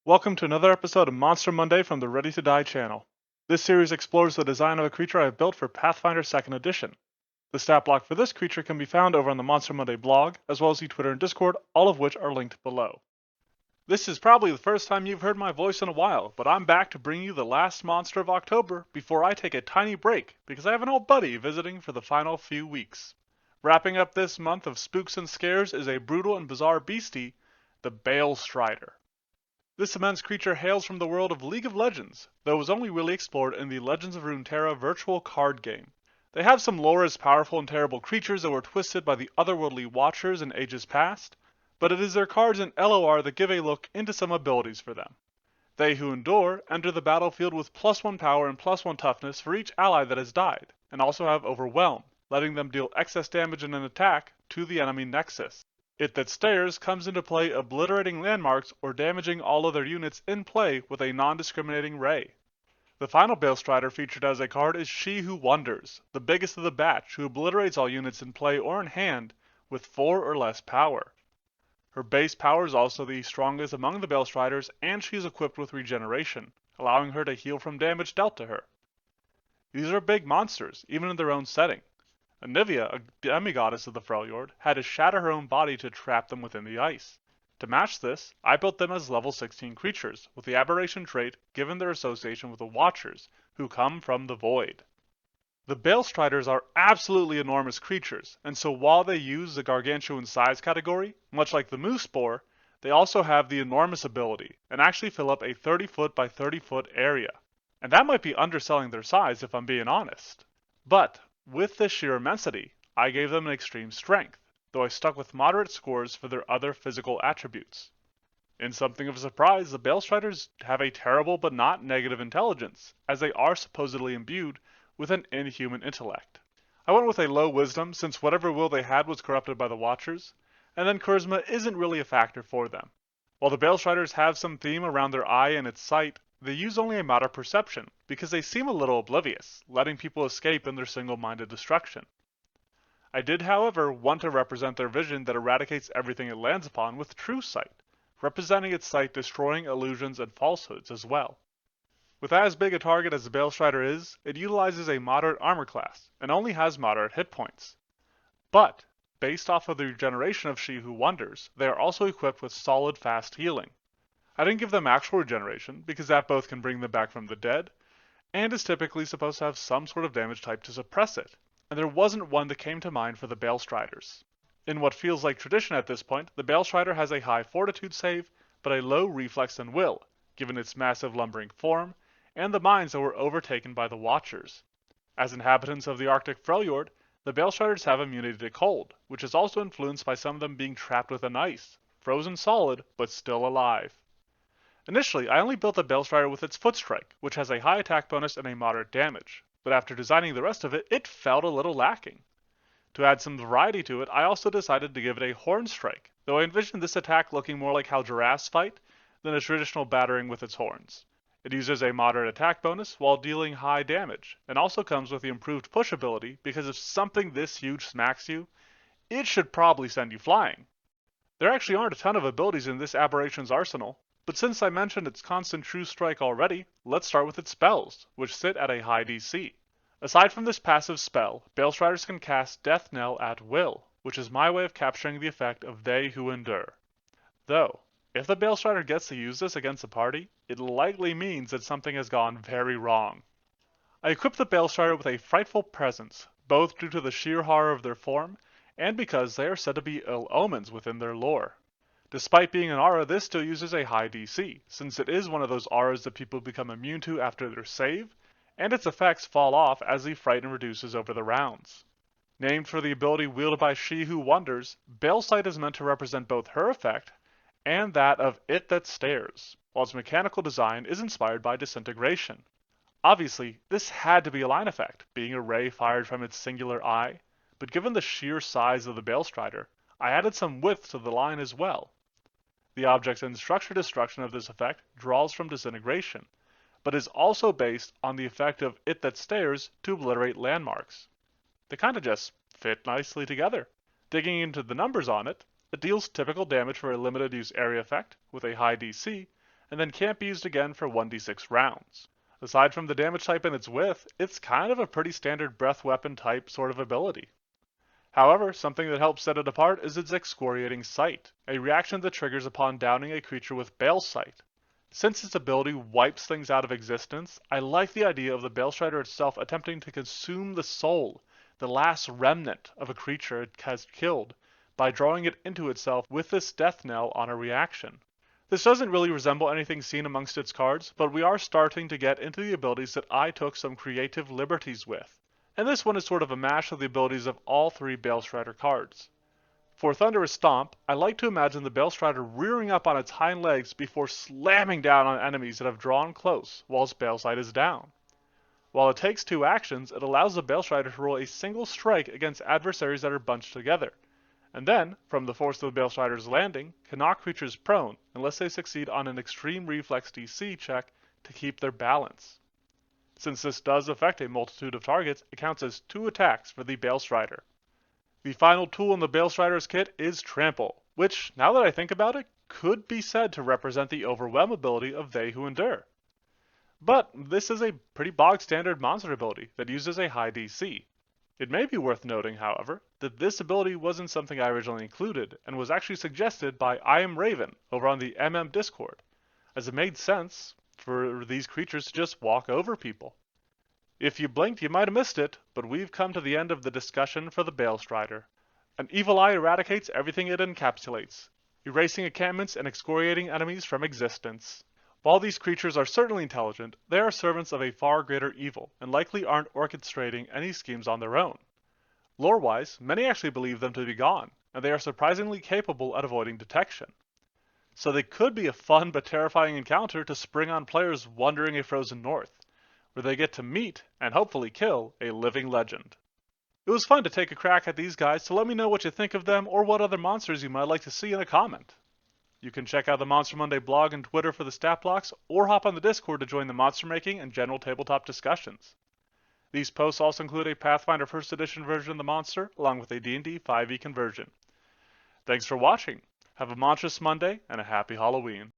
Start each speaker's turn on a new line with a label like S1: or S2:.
S1: Welcome to another episode of Monster Monday from the Ready to Die channel. This series explores the design of a creature I have built for Pathfinder 2nd Edition. The stat block for this creature can be found over on the Monster Monday blog, as well as the Twitter and Discord, all of which are linked below. This is probably the first time you've heard my voice in a while, but I'm back to bring you the last monster of October before I take a tiny break, because I have an old buddy visiting for the final few weeks. Wrapping up this month of spooks and scares is a brutal and bizarre beastie, the Balestrider. This immense creature hails from the world of League of Legends, though it was only really explored in the Legends of Runeterra virtual card game. They have some lore as powerful and terrible creatures that were twisted by the otherworldly Watchers in ages past, but it is their cards in LOR that give a look into some abilities for them. They who endure enter the battlefield with +1 power and +1 toughness for each ally that has died, and also have Overwhelm, letting them deal excess damage in an attack to the enemy nexus. It that stares comes into play obliterating landmarks or damaging all other units in play with a non-discriminating ray. The final Balestrider featured as a card is She Who Wonders, the biggest of the batch, who obliterates all units in play or in hand with 4 or less power. Her base power is also the strongest among the Balestriders, and she is equipped with regeneration, allowing her to heal from damage dealt to her. These are big monsters, even in their own setting. Anivia, a demigoddess of the Freljord, had to shatter her own body to trap them within the ice. To match this, I built them as level 16 creatures, with the aberration trait given their association with the Watchers, who come from the Void. The Balestriders are absolutely enormous creatures, and so while they use the gargantuan size category, much like the Moose Boar, they also have the enormous ability, and actually fill up a 30-foot by 30-foot area. And that might be underselling their size if I'm being honest. But with this sheer immensity, I gave them an extreme strength, though I stuck with moderate scores for their other physical attributes. In something of a surprise, the Balestriders have a terrible but not negative intelligence, as they are supposedly imbued with an inhuman intellect. I went with a low wisdom since whatever will they had was corrupted by the Watchers, and then charisma isn't really a factor for them. While the Balestriders have some theme around their eye and its sight, they use only a moderate perception, because they seem a little oblivious, letting people escape in their single-minded destruction. I did, however, want to represent their vision that eradicates everything it lands upon with true sight, representing its sight destroying illusions and falsehoods as well. With as big a target as the Balestrider is, it utilizes a moderate armor class, and only has moderate hit points. But, based off of the regeneration of She Who Wonders, they are also equipped with solid fast healing. I didn't give them actual regeneration, because that both can bring them back from the dead, and is typically supposed to have some sort of damage type to suppress it, and there wasn't one that came to mind for the Balestriders. In what feels like tradition at this point, the Balestrider has a high fortitude save, but a low reflex and will, given its massive lumbering form, and the mines that were overtaken by the Watchers. As inhabitants of the Arctic Freljord, the Balestriders have immunity to cold, which is also influenced by some of them being trapped within ice, frozen solid, but still alive. Initially, I only built the Balestrider with its Foot Strike, which has a high attack bonus and a moderate damage, but after designing the rest of it, it felt a little lacking. To add some variety to it, I also decided to give it a Horn Strike, though I envisioned this attack looking more like how giraffes fight than a traditional battering with its horns. It uses a moderate attack bonus while dealing high damage, and also comes with the improved push ability because if something this huge smacks you, it should probably send you flying. There actually aren't a ton of abilities in this aberration's arsenal, but since I mentioned its constant true strike already, let's start with its spells, which sit at a high DC. Aside from this passive spell, Balestriders can cast Death Knell at will, which is my way of capturing the effect of They Who Endure. Though, if the Balestrider gets to use this against a party, it likely means that something has gone very wrong. I equipped the Balestrider with a frightful presence, both due to the sheer horror of their form, and because they are said to be ill omens within their lore. Despite being an aura, this still uses a high DC, since it is one of those auras that people become immune to after their save, and its effects fall off as the frighten reduces over the rounds. Named for the ability wielded by She Who Wonders, Balesight is meant to represent both her effect and that of It That Stares, while its mechanical design is inspired by Disintegration. Obviously, this had to be a line effect, being a ray fired from its singular eye, but given the sheer size of the Balestrider, I added some width to the line as well. The object and structure destruction of this effect draws from Disintegration, but is also based on the effect of It That Stares to obliterate landmarks. They kinda just fit nicely together. Digging into the numbers on it, it deals typical damage for a limited use area effect with a high DC, and then can't be used again for 1d6 rounds. Aside from the damage type and its width, it's kind of a pretty standard breath weapon type sort of ability. However, something that helps set it apart is its excoriating sight, a reaction that triggers upon downing a creature with Bale Sight. Since its ability wipes things out of existence, I like the idea of the Balestrider itself attempting to consume the soul, the last remnant of a creature it has killed, by drawing it into itself with this death knell on a reaction. This doesn't really resemble anything seen amongst its cards, but we are starting to get into the abilities that I took some creative liberties with, and this one is sort of a mash of the abilities of all three Balestrider cards. For Thunderous Stomp, I like to imagine the Balestrider rearing up on its hind legs before slamming down on enemies that have drawn close while its Balesight is down. While it takes 2 actions, it allows the Balestrider to roll a single strike against adversaries that are bunched together, and then, from the force of the Balestrider's landing, can knock creatures prone unless they succeed on an extreme reflex DC check to keep their balance. Since this does affect a multitude of targets, it counts as 2 attacks for the Balestrider. The final tool in the Balestrider's kit is Trample, which, now that I think about it, could be said to represent the Overwhelm ability of They Who Endure. But this is a pretty bog standard monster ability that uses a high DC. It may be worth noting, however, that this ability wasn't something I originally included, and was actually suggested by I Am Raven over on the Discord, as it made sense for these creatures to just walk over people. If you blinked, you might have missed it, but we've come to the end of the discussion for the Balestrider. An evil eye eradicates everything it encapsulates, erasing encampments and excoriating enemies from existence. While these creatures are certainly intelligent, they are servants of a far greater evil, and likely aren't orchestrating any schemes on their own. Lore-wise, many actually believe them to be gone, and they are surprisingly capable at avoiding detection. So they could be a fun but terrifying encounter to spring on players wandering a frozen north, where they get to meet, and hopefully kill, a living legend. It was fun to take a crack at these guys, so let me know what you think of them or what other monsters you might like to see in a comment. You can check out the Monster Monday blog and Twitter for the stat blocks, or hop on the Discord to join the monster making and general tabletop discussions. These posts also include a Pathfinder 1st Edition version of the monster, along with a D&D 5e conversion. Thanks for watching. Have a monstrous Monday, and a happy Halloween.